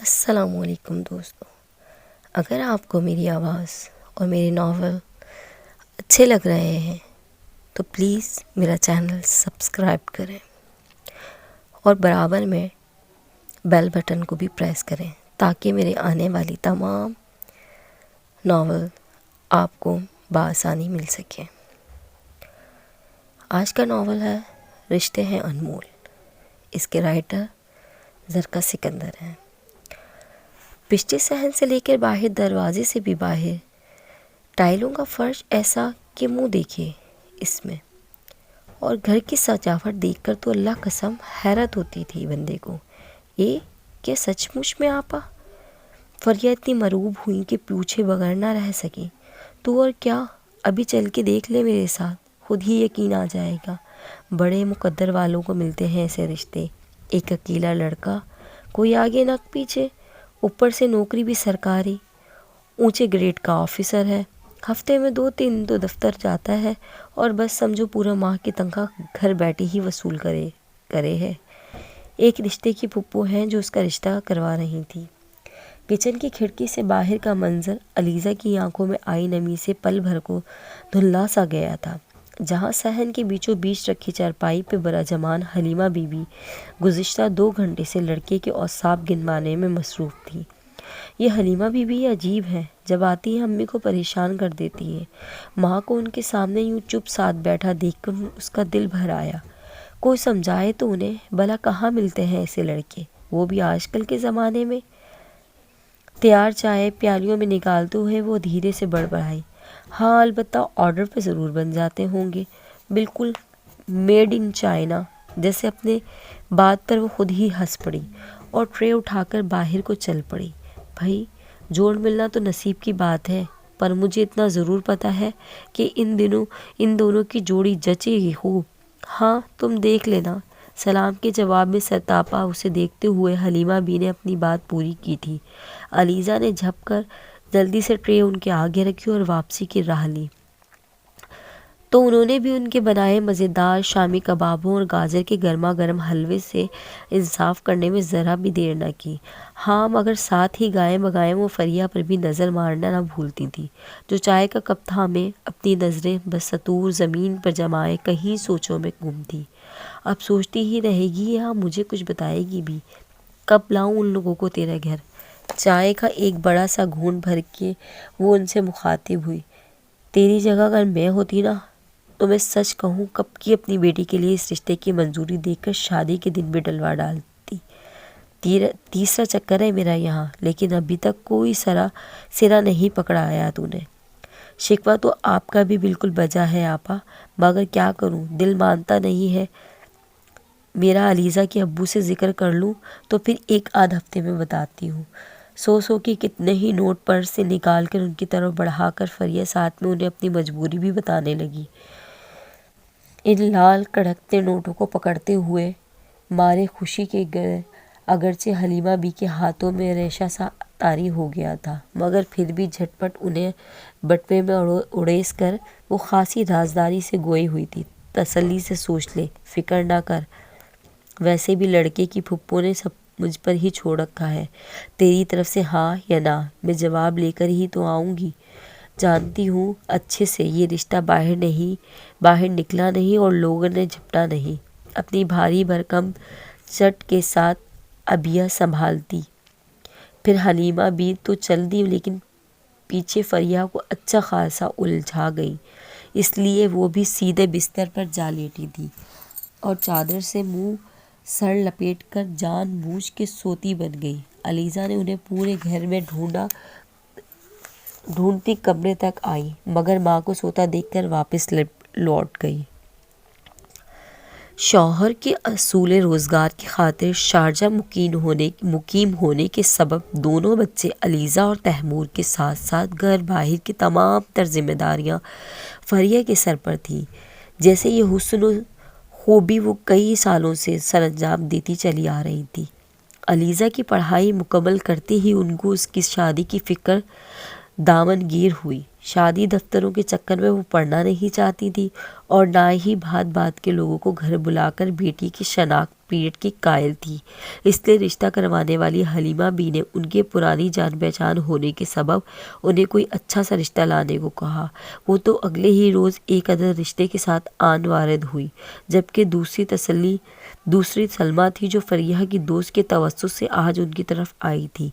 السلام علیکم دوستو، اگر آپ کو میری آواز اور میرے ناول اچھے لگ رہے ہیں تو پلیز میرا چینل سبسکرائب کریں اور برابر میں بیل بٹن کو بھی پریس کریں تاکہ میرے آنے والی تمام ناول آپ کو بآسانی مل سکیں۔ آج کا ناول ہے رشتے ہیں انمول۔ اس کے رائٹر زرکا سکندر ہیں۔ پچھلے صحن سے لے کر باہر دروازے سے بھی باہر ٹائلوں کا فرش ایسا کہ منہ دیکھے اس میں، اور گھر کی سجاوٹ دیکھ کر تو اللہ قسم حیرت ہوتی تھی بندے کو۔ یہ کیا سچ مچ میں آپا؟ فریا اتنی مرعوب ہوئی کہ پوچھے بغیر نہ رہ سکی۔ تو اور کیا، ابھی چل کے دیکھ لے میرے ساتھ، خود ہی یقین آ جائے گا۔ بڑے مقدر والوں کو ملتے ہیں ایسے رشتے، ایک اکیلا لڑکا، کوئی آگے نہ پیچھے، اوپر سے نوکری بھی سرکاری، اونچے گریڈ کا آفیسر ہے، ہفتے میں 2-3 تو دفتر جاتا ہے، اور بس سمجھو پورا ماہ کی تنخواہ گھر بیٹھے ہی وصول کرے ہے۔ ایک رشتے کی پھپھو ہیں جو اس کا رشتہ کروا رہی تھی۔ کچن کی کھڑکی سے باہر کا منظر علیزہ کی آنکھوں میں آئی نمی سے پل بھر کو دھلا سا گیا تھا۔ جہاں صحن کے بیچوں بیچ رکھی چارپائی پہ براجمان حلیمہ بی بی گزشتہ 2 گھنٹے سے لڑکے کے اوصاف گنوانے میں مصروف تھی۔ یہ حلیمہ بی بی عجیب ہے، جب آتی ہے امی کو پریشان کر دیتی ہے۔ ماں کو ان کے سامنے یوں چپ ساتھ بیٹھا دیکھ کر اس کا دل بھر آیا۔ کوئی سمجھائے تو انہیں، بھلا کہاں ملتے ہیں ایسے لڑکے، وہ بھی آج کل کے زمانے میں۔ تیار چائے پیالیوں میں نکالتے ہوئے وہ دھیرے سے بڑبڑائی، ہاں البتہ آرڈر پہ ضرور بن جاتے ہوں گے، بالکل میڈ ان چائنا جیسے۔ اپنے بات پر وہ خود ہی ہنس پڑی اور ٹرے اٹھا کر باہر کو چل پڑی۔ بھائی جوڑ ملنا تو نصیب کی بات ہے، پر مجھے اتنا ضرور پتہ ہے کہ ان دونوں کی جوڑی جچے گی خوب۔ ہاں تم دیکھ لینا۔ سلام کے جواب میں سرتاپا اسے دیکھتے ہوئے حلیمہ بی نے اپنی بات پوری کی تھی۔ علیزہ نے جھپ کر جلدی سے ٹرے ان کے آگے رکھی اور واپسی کی راہ لی تو انہوں نے بھی ان کے بنائے مزیدار شامی کبابوں اور گاجر کے گرما گرم حلوے سے انصاف کرنے میں ذرا بھی دیر نہ کی۔ ہاں مگر ساتھ ہی گائیں بگائیں وہ فریا پر بھی نظر مارنا نہ بھولتی تھی، جو چائے کا کپ تھامے اپنی نظریں بستور زمین پر جمائے کہیں سوچوں میں گم تھی۔ اب سوچتی ہی رہے گی یا مجھے کچھ بتائے گی بھی؟ کب لاؤں ان لوگوں کو تیرے گھر؟ چائے کا ایک بڑا سا گھونٹ بھر کے وہ ان سے مخاطب ہوئی۔ تیری جگہ اگر میں ہوتی نا تو میں سچ کہوں کب کی اپنی بیٹی کے لیے اس رشتے کی منظوری دے کر شادی کے دن بھی ڈلوا ڈالتی۔ تیسرا چکر ہے میرا یہاں، لیکن ابھی تک کوئی سرا نہیں پکڑایا تو نے۔ شکوہ تو آپ کا بھی بالکل بجا ہے آپا، مگر کیا کروں، دل مانتا نہیں ہے میرا۔ علیزہ کے ابو سے ذکر کر لوں تو پھر 1-8 ہفتے میں بتاتی ہوں۔ 100 کے کتنے ہی نوٹ پرس سے نکال کر ان کی طرف بڑھا کر فریا ساتھ میں انہیں اپنی مجبوری بھی بتانے لگی۔ ان لال کڑکتے نوٹوں کو پکڑتے ہوئے مارے خوشی کے اگرچہ حلیمہ بی کے ہاتھوں میں ریشہ سا طاری ہو گیا تھا، مگر پھر بھی جھٹ پٹ انہیں بٹوے میں اڑیس کر وہ خاصی رازداری سے گوئی ہوئی تھی۔ تسلی سے سوچ لے، فکر نہ کر، ویسے بھی لڑکے کی پھپھو نے سب مجھ پر ہی چھوڑ رکھا ہے۔ تیری طرف سے ہاں یا نہ میں جواب لے کر ہی تو آؤں گی۔ جانتی ہوں اچھے سے یہ رشتہ باہر نکلا نہیں اور لوگوں نے جھپٹا نہیں۔ اپنی بھاری بھرکم چٹ کے ساتھ ابیا سنبھالتی پھر حلیمہ بھی تو چل دی، لیکن پیچھے فریا کو اچھا خاصا الجھا گئی، اس لیے وہ بھی سیدھے بستر پر جا لیٹی تھی اور چادر سے منہ سر لپیٹ کر جان بوجھ کے سوتی بن گئی۔ علیزہ نے انہیں پورے گھر میں ڈھونڈتی کمرے تک آئی، مگر ماں کو سوتا دیکھ کر واپس لوٹ گئی۔ شوہر کے اصول روزگار کی خاطر شارجہ مقیم ہونے کے سبب دونوں بچے علیزہ اور تیمور کے ساتھ ساتھ گھر باہر کی تمام تر ذمہ داریاں فریا کے سر پر تھیں۔ جیسے یہ حسن و خوبی وہ کئی سالوں سے سر انجام دیتی چلی آ رہی تھی۔ علیزہ کی پڑھائی مکمل کرتے ہی ان کو اس کی شادی کی فکر دامن گیر ہوئی۔ شادی دفتروں کے چکر میں وہ پڑھنا نہیں چاہتی تھی اور نہ ہی بات بات کے لوگوں کو گھر بلا کر بیٹی کی شناخت پیریڈ کی قائل تھی، اس لیے رشتہ کروانے والی حلیمہ بی نے ان کے پرانی جان پہچان ہونے کے سبب انہیں کوئی اچھا سا رشتہ لانے کو کہا۔ وہ تو اگلے ہی روز ایک عدد رشتے کے ساتھ آن وارد ہوئی، جبکہ دوسری سلمیٰ تھی جو فریحہ کی دوست کے توسط سے آج ان کی طرف آئی تھی۔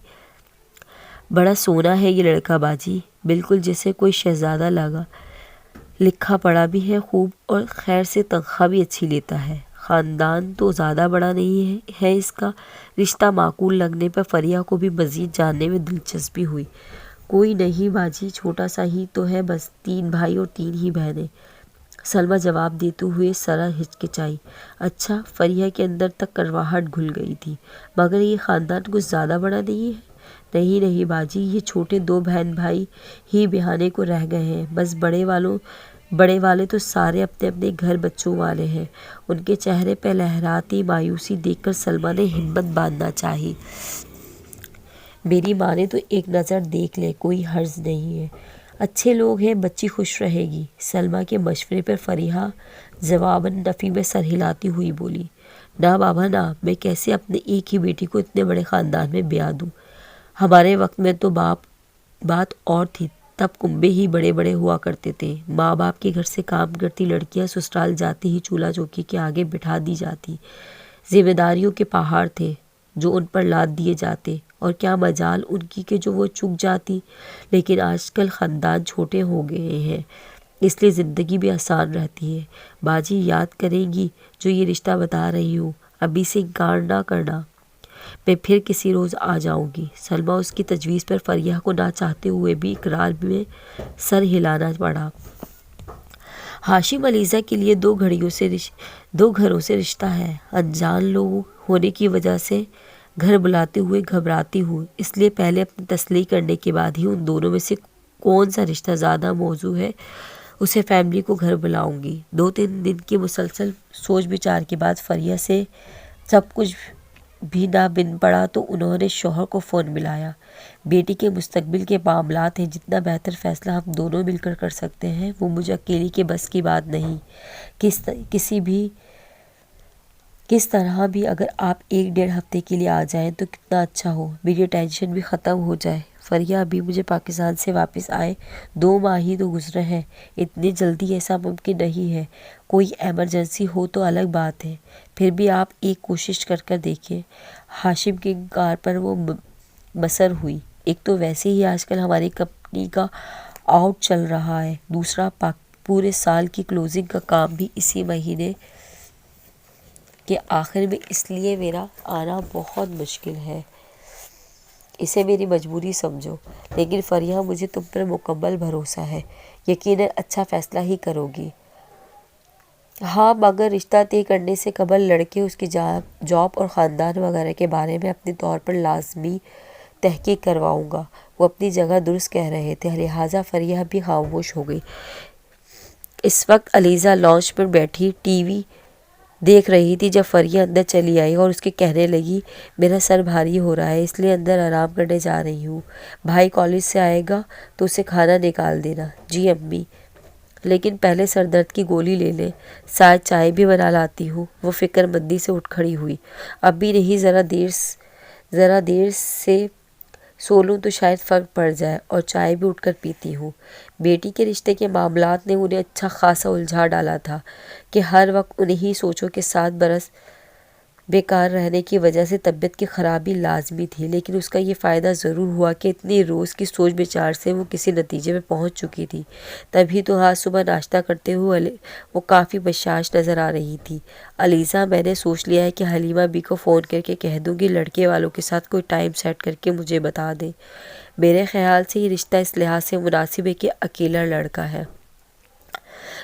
بڑا سونا ہے یہ لڑکا باجی، بالکل جیسے کوئی شہزادہ لگا، لکھا پڑھا بھی ہے خوب اور خیر سے تنخواہ بھی اچھی لیتا ہے۔ خاندان تو زیادہ بڑا نہیں ہے اس کا۔ رشتہ معقول لگنے پر فریحہ کو بھی مزید جاننے میں دلچسپی ہوئی۔ کوئی نہیں باجی، چھوٹا سا ہی تو ہے، بس 3 بھائی اور 3 ہی بہنیں، سلمیٰ جواب دیتے ہوئے ذرا ہچکچائی۔ اچھا، فریحہ کے اندر تک کڑواہٹ گھل گئی تھی، مگر یہ خاندان کچھ زیادہ بڑا نہیں ہے؟ نہیں باجی، یہ چھوٹے 2 بہن بھائی ہی بہانے کو رہ گئے ہیں، بس بڑے والے تو سارے اپنے اپنے گھر بچوں والے ہیں۔ ان کے چہرے پہ لہراتی مایوسی دیکھ کر سلمیٰ نے ہمت باندھنا چاہی۔ میری ماں نے تو ایک نظر دیکھ لے، کوئی حرج نہیں ہے، اچھے لوگ ہیں، بچی خوش رہے گی۔ سلمیٰ کے مشورے پر فریحہ جواباً نفی میں سر ہلاتی ہوئی بولی، نہ بابا نہ، میں کیسے اپنے ایک ہی بیٹی کو اتنے بڑے خاندان میں بیاہ دوں؟ ہمارے وقت میں تو بات اور تھی، تب کنبے ہی بڑے بڑے ہوا کرتے تھے، ماں باپ کے گھر سے کام کرتی لڑکیاں سسرال جاتی ہی چولہا چوکی کے آگے بٹھا دی جاتی، ذمہ داریوں کے پہاڑ تھے جو ان پر لاد دیے جاتے، اور کیا مجال ان کی کہ جو وہ چک جاتی۔ لیکن آج کل خاندان چھوٹے ہو گئے ہیں، اس لیے زندگی بھی آسان رہتی ہے۔ باجی یاد کریں گی جو یہ رشتہ بتا رہی ہوں، ابھی سے انکار نہ کرنا، میں پھر کسی روز آ جاؤں گی۔ سلمیٰ اس کی تجویز پر فریحہ کو نہ چاہتے ہوئے بھی اقرار میں سر ہلانا پڑا۔ ہاشم علیزہ کے لیے 2 گھروں سے رشتہ ہے، انجان لوگ ہونے کی وجہ سے گھر بلاتے ہوئے گھبراتی ہوں، اس لیے پہلے اپنی تسلیم کرنے کے بعد ہی ان دونوں میں سے کون سا رشتہ زیادہ موزوں ہے اسے فیملی کو گھر بلاؤں گی۔ 2-3 دن کی مسلسل سوچ بچار کے بعد فریحہ سے سب کچھ بھی نہ بن پڑا تو انہوں نے شوہر کو فون ملایا۔ بیٹی کے مستقبل کے معاملات ہیں، جتنا بہتر فیصلہ ہم دونوں مل کر کر سکتے ہیں وہ مجھے اکیلی کے بس کی بات نہیں، کس طرح بھی اگر آپ 1-1.5 ہفتے کے لیے آ جائیں تو کتنا اچھا ہو، میری ٹینشن بھی ختم ہو جائے۔ فریحہ ابھی مجھے پاکستان سے واپس آئے 2 ماہ ہی تو گزرے ہیں، اتنی جلدی ایسا ممکن نہیں ہے، کوئی ایمرجنسی ہو تو الگ بات ہے، پھر بھی آپ ایک کوشش کر دیکھیں۔ ہاشم کے انکار پر وہ مصر ہوئی، ایک تو ویسے ہی آج کل ہماری کمپنی کا آؤٹ چل رہا ہے، دوسرا پورے سال کی کلوزنگ کا کام بھی اسی مہینے کے آخر میں، اس لیے میرا آنا بہت مشکل ہے، اسے میری مجبوری سمجھو۔ لیکن فریحہ مجھے تم پر مکمل بھروسہ ہے، یقیناً اچھا فیصلہ ہی کرو گی۔ ہاں، مگر رشتہ طے کرنے سے قبل لڑکے، اس کی جاب اور خاندان وغیرہ کے بارے میں اپنے طور پر لازمی تحقیق کرواؤں گا۔ وہ اپنی جگہ درست کہہ رہے تھے، لہٰذا فریحہ بھی خاموش ہو گئی۔ اس وقت علیزہ لاؤنج پر بیٹھی ٹی وی دیکھ رہی تھی جب فریحہ اندر چلی آئی اور اس کے کہنے لگی، میرا سر بھاری ہو رہا ہے اس لیے اندر آرام کرنے جا رہی ہوں، بھائی کالج سے آئے گا تو اسے کھانا نکال دینا۔ جی امی، لیکن پہلے سر درد کی گولی لے لیں، ساتھ چائے بھی بنا لاتی ہوں۔ وہ فکر مندی سے اٹھ کھڑی ہوئی، اب بھی نہیں، ذرا دیر سے سو لوں تو شاید فرق پڑ جائے، اور چائے بھی اٹھ کر پیتی ہوں۔ بیٹی کے رشتے کے معاملات نے انہیں اچھا خاصا الجھا ڈالا تھا کہ ہر وقت انہی سوچوں کے ساتھ برس بیکار رہنے کی وجہ سے طبیعت کی خرابی لازمی تھی، لیکن اس کا یہ فائدہ ضرور ہوا کہ اتنی روز کی سوچ بچار سے وہ کسی نتیجے میں پہنچ چکی تھی۔ تبھی تو آج صبح ناشتہ کرتے ہوئے وہ کافی بشاش نظر آ رہی تھی۔ علیزہ، میں نے سوچ لیا ہے کہ حلیمہ بی کو فون کر کے کہہ دوں گی لڑکے والوں کے ساتھ کوئی ٹائم سیٹ کر کے مجھے بتا دیں۔ میرے خیال سے یہ رشتہ اس لحاظ سے مناسب ہے کہ اکیلا لڑکا ہے،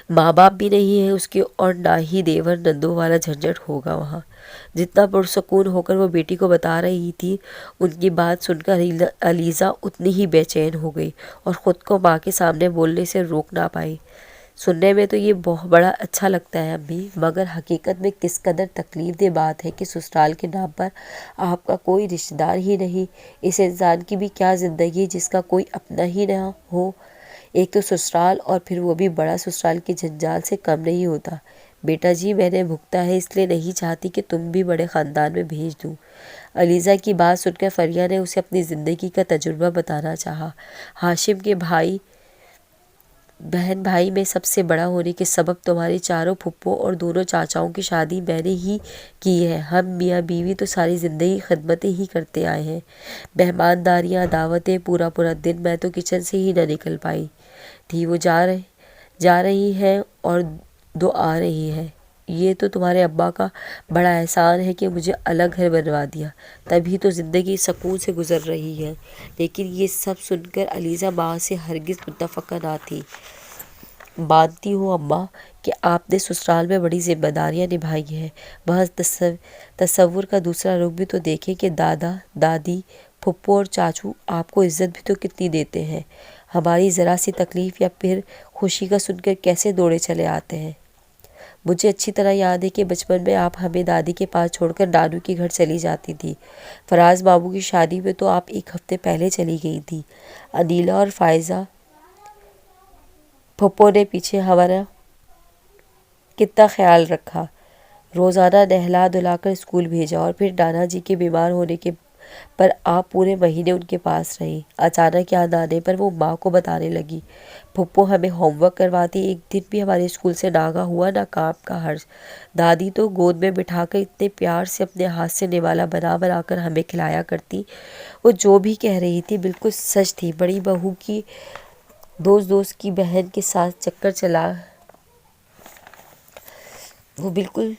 ماں باپ بھی نہیں ہے اس کے، اور نہ ہی دیور نندوں والا جھنجٹ ہوگا وہاں۔ جتنا پرسکون ہو کر وہ بیٹی کو بتا رہی تھی، ان کی بات سن کر علیزہ اتنی ہی بے چین ہو گئی اور خود کو ماں کے سامنے بولنے سے روک نہ پائی۔ سننے میں تو یہ بڑا اچھا لگتا ہے امی، مگر حقیقت میں کس قدر تکلیف دہ بات ہے کہ سسرال کے نام پر آپ کا کوئی رشتہ دار ہی نہیں، اس انسان کی بھی کیا زندگی جس کا کوئی اپنا ہی نہ ہو، ایک تو سسرال اور پھر وہ بھی بڑا سسرال کے جنجال سے کم نہیں ہوتا۔ بیٹا جی میں نے بھگتا ہے، اس لیے نہیں چاہتی کہ تم بھی بڑے خاندان میں بھیج دوں۔ علیزہ کی بات سن کر فریہ نے اسے اپنی زندگی کا تجربہ بتانا چاہا۔ ہاشم کے بہن بھائی میں سب سے بڑا ہونے کے سبب تمہاری چاروں پھپھو اور دونوں چاچاؤں کی شادی میں نے ہی کی ہے۔ ہم میاں بیوی تو ساری زندگی خدمتیں ہی کرتے آئے ہیں، مہمانداریاں، دعوتیں، پورا دن میں تو کچن سے ہی نہ نکل پائی تھی۔ وہ جا رہی ہیں اور دو آ رہی ہیں۔ یہ تو تمہارے ابا کا بڑا احسان ہے کہ مجھے الگ گھر بنوا دیا، تبھی تو زندگی سکون سے گزر رہی ہے۔ لیکن یہ سب سن کر علیزہ ماں سے ہرگز متفقہ نہ تھی۔ مانتی ہوں اماں کہ آپ نے سسرال میں بڑی ذمہ داریاں نبھائی ہیں، محض تصور کا دوسرا رخ بھی تو دیکھیں کہ دادا دادی پھپھو اور چاچو آپ کو عزت بھی تو کتنی دیتے ہیں، ہماری ذرا سی تکلیف یا پھر خوشی کا سن کر کیسے دوڑے چلے آتے ہیں۔ مجھے اچھی طرح یاد ہے کہ بچپن میں آپ ہمیں دادی کے پاس چھوڑ کر نانو کے گھر چلی جاتی تھی۔ فراز ماموں کی شادی میں تو آپ ایک ہفتے پہلے چلی گئی تھی۔ انیلا اور فائزہ پھپھو نے پیچھے ہمارا کتنا خیال رکھا، روزانہ نہلا دھلا کر اسکول بھیجا، اور پھر نانا جی کے بیمار ہونے پر آپ پورے مہینے ان کے پاس رہی۔ اچانک یاد آنے پر وہ ماں کو بتانے لگی، پھپھو ہمیں ہوم ورک کرواتی، ایک دن بھی ہمارے اسکول سے ناغہ ہوا نہ کام کا حرج۔ دادی تو گود میں بٹھا کر اتنے پیار سے اپنے ہاتھ سے نوالا بنا کر ہمیں کھلایا کرتی۔ وہ جو بھی کہہ رہی تھی بالکل سچ تھی۔ بڑی بہو کی دوست کی بہن کے ساتھ چکر چلا، وہ بالکل